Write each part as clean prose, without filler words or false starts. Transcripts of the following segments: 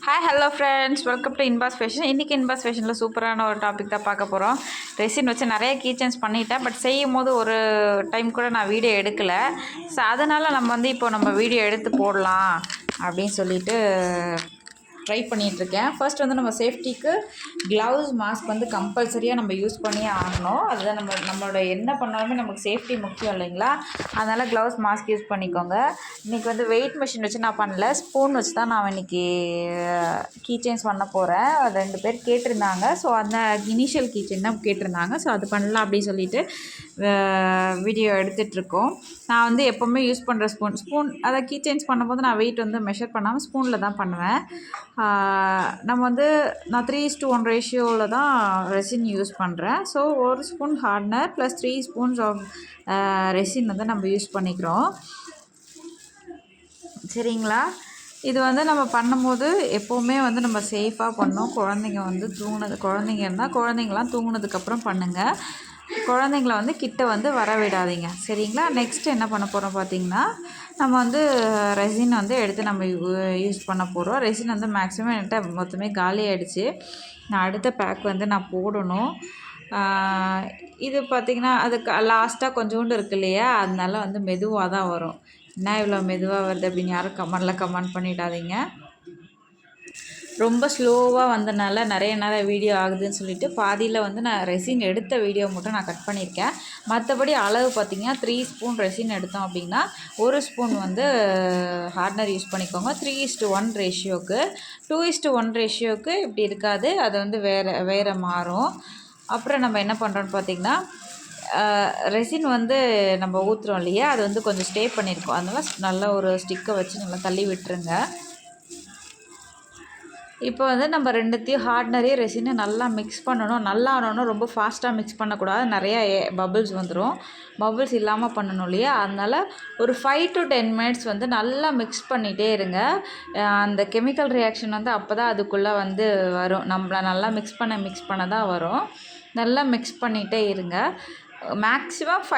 Hi hello friends, welcome to Infas fashion. இன்றைக்கி இன்பாஸ் ஃபேஷனில் சூப்பரான ஒரு டாபிக் தான் பார்க்க போகிறோம். ரெசின் வச்சு நிறைய கீச்சன்ஸ் பண்ணிட்டேன், பட் செய்யும் போது ஒரு டைம் கூட நான் வீடியோ எடுக்கலை. ஸோ அதனால் நம்ம வீடியோ எடுத்து போடலாம் அப்படின்னு சொல்லிட்டு ட்ரை பண்ணிகிட்ருக்கேன். ஃபர்ஸ்ட் நம்ம சேஃப்டிக்கு க்ளவுஸ் மாஸ்க் கம்பல்சரியாக நம்ம யூஸ் பண்ணியே ஆகணும். அதுதான் நம்மளோட என்ன பண்ணாலுமே நமக்கு சேஃப்டி முக்கியம் இல்லைங்களா? அதனால் க்ளவுஸ் மாஸ்க் யூஸ் பண்ணிக்கோங்க. இன்றைக்கி வெயிட் மிஷின் வச்சு நான் பண்ணல, ஸ்பூன் வச்சு தான் நான் இன்றைக்கி கீச்செயின்ஸ் பண்ண போகிறேன். 2 பேர் கேட்டிருந்தாங்க. ஸோ அந்த இனிஷியல் கீச்செயின் தான் கேட்டிருந்தாங்க. ஸோ அது பண்ணலாம் அப்படின்னு சொல்லிட்டு வீடியோ எடுத்துகிட்ருக்கோம். நான் எப்போவுமே யூஸ் பண்ணுற ஸ்பூன் அதை கீச்செயின்ஸ் பண்ணும்போது நான் வெயிட் மெஷர் பண்ணாமல் ஸ்பூனில் தான் பண்ணுவேன். நான் 3:1 ரேஷியோவில் தான் ரெசின் யூஸ் பண்ணுறேன். So 1 spoon hardener plus 3 spoons of resin நம்ம யூஸ் பண்ணிக்கிறோம். சரிங்களா? இது நம்ம பண்ணும்போது எப்போவுமே நம்ம சேஃபாக பண்ணோம். குழந்தைங்க குழந்தைங்க இருந்தால் குழந்தைங்களாம் தூங்குனதுக்கப்புறம் பண்ணுங்கள். குழந்தைங்கள கிட்ட வர விடாதீங்க. சரிங்களா? நெக்ஸ்ட்டு என்ன பண்ண போகிறோம் பார்த்திங்கன்னா, நம்ம ரெசின் எடுத்து நம்ம யூஸ் பண்ண போகிறோம். ரெசின் மேக்ஸிமம் என்கிட்ட மொத்தமே காலி ஆகிடுச்சு. நான் அடுத்த பேக் நான் போடணும். இது பார்த்திங்கன்னா அதுக்கு லாஸ்ட்டாக கொஞ்சோண்டு இருக்கு இல்லையா, அதனால மெதுவாக தான் வரும். என்ன இவ்வளோ மெதுவாக வருது அப்படின்னு யாரும் கமெண்ட் பண்ணிடாதீங்க. ரொம்ப ஸ்லோவாக வந்தனால நிறைய வீடியோ ஆகுதுன்னு சொல்லிட்டு பாதியில் நான் ரெசின் எடுத்த வீடியோ மட்டும் நான் கட் பண்ணியிருக்கேன். மற்றபடி அளவு பார்த்திங்கன்னா 3 ஸ்பூன் ரெசின் எடுத்தோம் அப்படின்னா 1 ஸ்பூன் ஹார்ட்னர் யூஸ் பண்ணிக்கோங்க. 3:1 ரேஷியோக்கு. 2:1 ரேஷியோக்கு இப்படி இருக்காது, அது வேறு மாறும். அப்புறம் நம்ம என்ன பண்ணுறோன்னு பார்த்திங்கன்னா, ரெசின் நம்ம ஊற்றுறோம் இல்லையா, அது கொஞ்சம் ஸ்டே பண்ணியிருக்கோம். அதனால் நல்லா ஒரு ஸ்டிக்கை வச்சு நல்லா தள்ளி விட்டுருங்க. இப்போ நம்ம ரெண்டுத்தையும் ஹார்ட்னரையும் ரெசினும் நல்லா மிக்ஸ் பண்ணணும். நல்லா ஆனணும், ரொம்ப ஃபாஸ்ட்டாக மிக்ஸ் பண்ணக்கூடாது, நிறையா பபிள்ஸ் வந்துடும். பபிள்ஸ் இல்லாமல் பண்ணணும் இல்லையா, அதனால் ஒரு 5 to 10 மினிட்ஸ் நல்லா மிக்ஸ் பண்ணிகிட்டே இருங்க. அந்த கெமிக்கல் ரியாக்ஷன் அப்போ தான் அதுக்குள்ளே வரும். நம்மளை நல்லா மிக்ஸ் பண்ண தான் வரும். நல்லா மிக்ஸ் பண்ணிகிட்டே இருங்க. மேக்ஸிமம்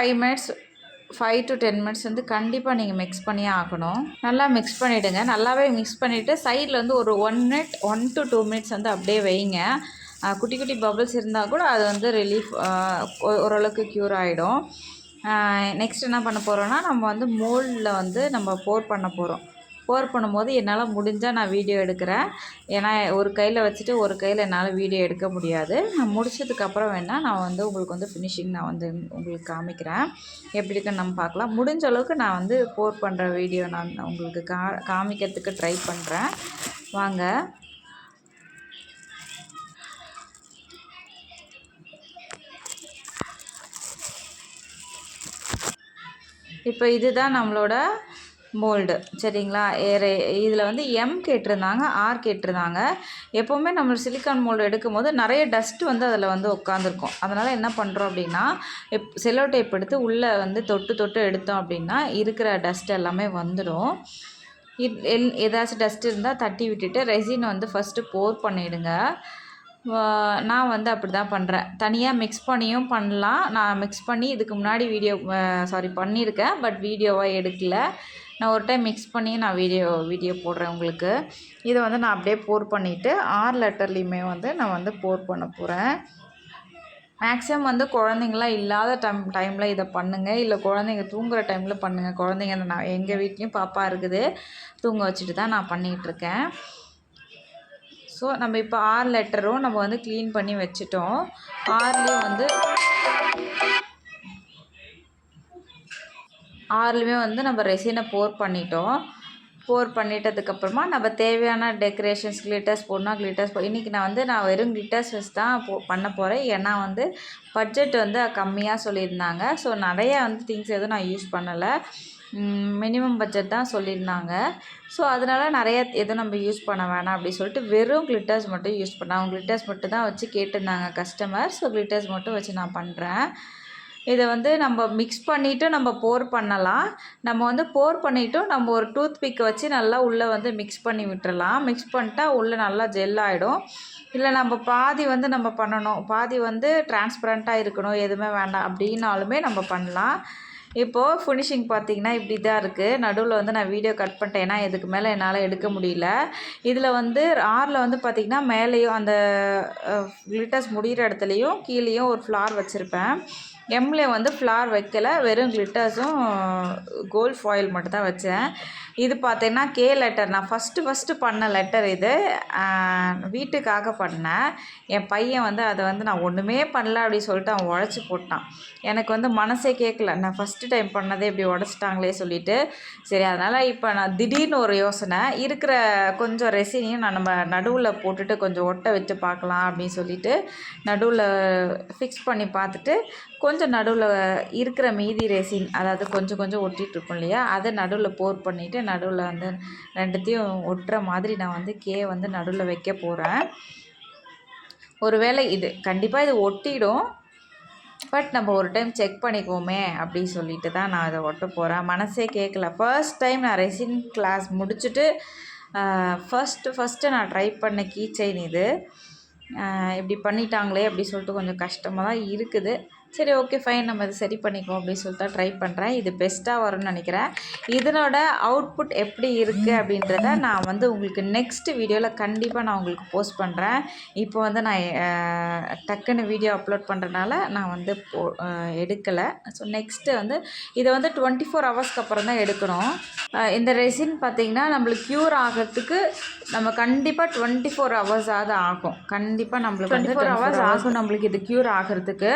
5 to 10 மினிட்ஸ் கண்டிப்பாக நீங்கள் மிக்ஸ் பண்ணியே ஆகணும். நல்லா மிக்ஸ் பண்ணிவிடுங்க. நல்லாவே மிக்ஸ் பண்ணிவிட்டு சைடில் ஒரு 1 to 2 மினிட்ஸ் அப்படியே வைங்க. குட்டி குட்டி பபிள்ஸ் இருந்தால் கூட அது ரிலீஃப் ஓரளவுக்கு க்யூர் ஆகிடும். நெக்ஸ்ட் என்ன பண்ண போகிறோன்னா, நம்ம மோல்டில் நம்ம போர் பண்ண போகிறோம். போர் பண்ணும்போது என்னால் முடிஞ்சால் நான் வீடியோ எடுக்கிறேன். ஏன்னா ஒரு கையில் வச்சுட்டு ஒரு கையில் என்னால் வீடியோ எடுக்க முடியாது. நான் முடிச்சதுக்கப்புறம் வேணால் நான் உங்களுக்கு ஃபினிஷிங் நான் உங்களுக்கு காமிக்கிறேன். எப்படி இருக்குன்னு நம்ம பார்க்கலாம். முடிஞ்ச அளவுக்கு நான் போர் பண்ணுற வீடியோ நான் உங்களுக்கு காமிக்கிறதுக்கு ட்ரை பண்ணுறேன். வாங்க. இப்போ இதுதான் நம்மளோட மோல்டு. சரிங்களா? இதில் எம் கேட்டிருந்தாங்க, ஆர் கேட்டிருந்தாங்க. எப்போவுமே நம்ம சிலிக்கான் மோல்டு எடுக்கும் போது நிறைய டஸ்ட்டு அதில் உட்காந்துருக்கும். அதனால் என்ன பண்ணுறோம் அப்படின்னா, செல்லோ டேப் எடுத்து உள்ளே தொட்டு எடுத்தோம் அப்படின்னா இருக்கிற டஸ்ட் எல்லாமே வந்துடும். ஏதாச்சும் டஸ்ட் இருந்தால் தட்டி விட்டுட்டு ரெசின் ஃபஸ்ட்டு போர் பண்ணிவிடுங்க. நான் அப்படி தான் பண்ணுறேன். தனியாக மிக்ஸ் பண்ணியும் பண்ணலாம். நான் மிக்ஸ் பண்ணி இதுக்கு முன்னாடி பண்ணியிருக்கேன், பட் வீடியோவாக எடுக்கலை. நான் ஒரு டைம் மிக்ஸ் பண்ணி நான் வீடியோ போடுறேன் உங்களுக்கு. இதை நான் அப்படியே போர் பண்ணிவிட்டு 6 லெட்டர்லேயுமே நான் போர் பண்ண போகிறேன். மேக்ஸிமம் குழந்தைங்களாம் இல்லாத டைமில் இதை பண்ணுங்கள், இல்லை குழந்தைங்க தூங்குகிற டைமில் பண்ணுங்கள். குழந்தைங்க எங்கள் வீட்லேயும் பாப்பா இருக்குது, தூங்க வச்சுட்டு தான் நான் பண்ணிகிட்ருக்கேன். ஸோ நம்ம இப்போ 6 லெட்டரும் நம்ம க்ளீன் பண்ணி வச்சுட்டோம். 6லேயுமே நம்ம ரெசினை போர் பண்ணிட்டோம். போர் பண்ணிட்டதுக்கப்புறமா நம்ம தேவையான டெக்கரேஷன்ஸ் கிளிட்டர்ஸ் போடணும்னா கிளிட்டர்ஸ் இன்றைக்கி நான் வெறும் கிளிட்டர்ஸ் வச்சு தான் பண்ண போகிறேன். ஏன்னா பட்ஜெட் கம்மியாக சொல்லியிருந்தாங்க. ஸோ நிறையா திங்ஸ் எதுவும் நான் யூஸ் பண்ணலை. மினிமம் பட்ஜெட் தான் சொல்லியிருந்தாங்க. ஸோ அதனால் நிறைய எதுவும் நம்ம யூஸ் பண்ண வேணாம் அப்படின்னு சொல்லிட்டு வெறும் கிளிட்டர்ஸ் மட்டும் யூஸ் பண்ணேன். அவங்க கிளிட்டர்ஸ் மட்டும் தான் வச்சு கேட்டிருந்தாங்க கஸ்டமர். ஸோ கிளிட்டர்ஸ் மட்டும் வச்சு நான் பண்ணுறேன். இதை நம்ம மிக்ஸ் பண்ணிவிட்டு நம்ம போர் பண்ணலாம். நம்ம போர் பண்ணிவிட்டும் நம்ம ஒரு டூத் பிக்கை வச்சு நல்லா உள்ளே மிக்ஸ் பண்ணி விட்டுறலாம். மிக்ஸ் பண்ணிட்டா உள்ளே நல்லா ஜெல் ஆகிடும். இல்லை நம்ம பாதி நம்ம பண்ணணும், பாதி டிரான்ஸ்பரண்ட்டாக இருக்கணும், எதுவுமே வேண்டாம் அப்படின்னாலுமே நம்ம பண்ணலாம். இப்போது ஃபினிஷிங் பார்த்திங்கன்னா இப்படி தான் இருக்குது. நடுவில் வந்து நான் வீடியோ கட் பண்ணிட்டேன், ஏன்னா இதுக்கு மேலே என்னால் எடுக்க முடியல. இதில் வந்து ஆரில் வந்து பார்த்திங்கன்னா மேலேயும் அந்த கிளிட்டர்ஸ் முடிகிற இடத்துலையும் கீழேயும் ஒரு ஃப்ளார் வச்சுருப்பேன். எம்ல வந்து ஃப்ளார் வைக்கலை, வெறும் கிளிட்டர்ஸும் கோல்ட் ஃபாயில் மட்டும் தான் வச்சேன். இது பார்த்தீங்கன்னா கே லெட்டர், நான் ஃபஸ்ட்டு பண்ண லெட்டர் இது. வீட்டுக்காக பண்ணேன். என் பையன் வந்து அதை வந்து நான் ஒன்றுமே பண்ணல அப்படின்னு சொல்லிட்டு அவன் உடச்சி போட்டான். எனக்கு வந்து மனசே கேட்கல, நான் ஃபஸ்ட்டு டைம் பண்ணதே இப்படி உடச்சிட்டாங்களே சொல்லிவிட்டு. சரி, அதனால் இப்போ நான் திடீர்னு ஒரு யோசனை, இருக்கிற கொஞ்சம் ரெசினையும் நான் நம்ம நடுவில் போட்டுட்டு கொஞ்சம் ஒட்ட வச்சு பார்க்கலாம் அப்படின்னு சொல்லிவிட்டு நடுவில் ஃபிக்ஸ் பண்ணி பார்த்துட்டு கொஞ்சம் நடுவில் இருக்கிற மீதி ரெசின், அதாவது கொஞ்சம் கொஞ்சம் ஒட்டிகிட்ருக்கும் இல்லையா, அதை நடுவில் போர் பண்ணிவிட்டு நடுவில் வந்து ரெண்டுத்தையும் ஒட்டுற மாதிரி நான் வந்து வந்து நடுவில் வைக்க போகிறேன். ஒருவேளை இது கண்டிப்பாக இது ஒட்டிடும், பட் நம்ம ஒரு டைம் செக் பண்ணிக்குவோமே அப்படின்னு சொல்லிட்டு தான் நான் அதை ஒட்ட போகிறேன். மனசே கேட்கல. ஃபர்ஸ்ட் டைம் நான் ரெசின் கிளாஸ் முடிச்சுட்டு ஃபஸ்ட்டு நான் ட்ரை பண்ண கீ செயின் இது. இப்படி பண்ணிட்டாங்களே அப்படி சொல்லிட்டு கொஞ்சம் கஷ்டமாக தான் இருக்குது. சரி, ஓகே, ஃபைன், நம்ம இதை சரி பண்ணிக்குவோம் அப்படின்னு சொல்லிட்டு ட்ரை பண்ணுறேன். இது பெஸ்ட்டாக வரும்னு நினைக்கிறேன். இதனோட அவுட்புட் எப்படி இருக்குது அப்படின்றத நான் வந்து உங்களுக்கு நெக்ஸ்ட் வீடியோவில் கண்டிப்பாக நான் உங்களுக்கு போஸ்ட் பண்ணுறேன். இப்போ வந்து நான் டக்குன்னு வீடியோ அப்லோட் பண்ணுறதுனால நான் வந்து எடுக்கலை. ஸோ நெக்ஸ்ட்டு வந்து இதை வந்து 24 ஹவர்ஸ்க்கு அப்புறம் தான் எடுக்கணும். இந்த ரெசின் பார்த்திங்கன்னா நம்மளுக்கு க்யூர் ஆகிறதுக்கு நம்ம கண்டிப்பாக 24 ஹவர்ஸாவது ஆகும். கண்டிப்பாக நம்மளுக்கு 24 ஹவர்ஸ் ஆகும் நம்மளுக்கு இது க்யூர் ஆகிறதுக்கு.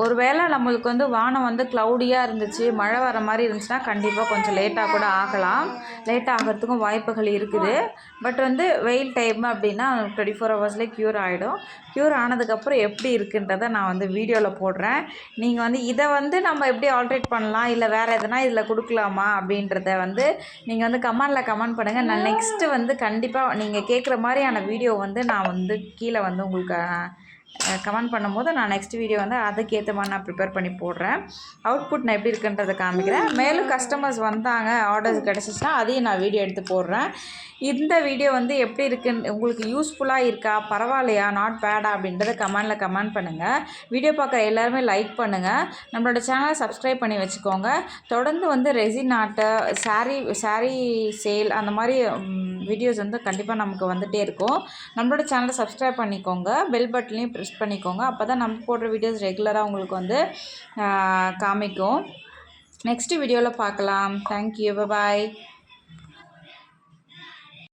ஒரு வேளை நம்மளுக்கு வந்து வானம் வந்து க்ளவுடியாக இருந்துச்சு, மழை வர மாதிரி இருந்துச்சுன்னா கண்டிப்பாக கொஞ்சம் லேட்டாக கூட ஆகலாம். லேட்டாக ஆகிறதுக்கும் வாய்ப்புகள் இருக்குது. பட் வந்து வெயில் டைம் அப்படின்னா 24 ஹவர்ஸ்லேயே க்யூர் ஆகிடும். க்யூர் ஆனதுக்கப்புறம் எப்படி இருக்குன்றதை நான் வந்து வீடியோவில் போடுறேன். நீங்கள் வந்து இதை வந்து நம்ம எப்படி ஆல்ட்ரேட் பண்ணலாம், இல்லை வேறு எதனா இதில் கொடுக்கலாமா அப்படின்றத வந்து நீங்கள் வந்து கமெண்ட் பண்ணுங்கள். நான் நெக்ஸ்ட்டு வந்து கண்டிப்பாக நீங்கள் கேட்குற மாதிரியான வீடியோ வந்து நான் வந்து கீழே வந்து உங்களுக்கு கமெண்ட் பண்ணும்போது நான் நெக்ஸ்ட் வீடியோ வந்து அதுக்கேற்ற மாதிரி நான் ப்ரிப்பேர் பண்ணி போடுறேன். அவுட்புட் நான் எப்படி இருக்குன்றதை காமிக்கிறேன். மேலும் கஸ்டமர்ஸ் வந்தாங்க, ஆர்டர்ஸ் கிடச்சிச்சின்னா அதையும் நான் வீடியோ எடுத்து போடுறேன். இந்த வீடியோ வந்து எப்படி இருக்குன்னு உங்களுக்கு யூஸ்ஃபுல்லாக இருக்கா, பரவாயில்லையா, நாட் பேடா அப்படின்றத கமெண்ட் பண்ணுங்கள். வீடியோ பார்க்குற எல்லாருமே லைக் பண்ணுங்கள். நம்மளோட சேனலை சப்ஸ்கிரைப் பண்ணி வச்சுக்கோங்க. தொடர்ந்து வந்து ரெசின் ஆர்ட்டு, சாரீ சேல் அந்த மாதிரி வீடியோஸ் வந்து கண்டிப்பாக நமக்கு வந்துகிட்டே இருக்கும். நம்மளோட சேனலை சப்ஸ்கிரைப் பண்ணிக்கோங்க, பெல் பட்டனையும் ப்ரெஸ் பண்ணிக்கோங்க. அப்போ தான் நம்ம போடுற வீடியோஸ் ரெகுலராக உங்களுக்கு வந்து காமிக்கும். நெக்ஸ்ட் வீடியோவில் பார்க்கலாம். தேங்க்யூ, பாய்.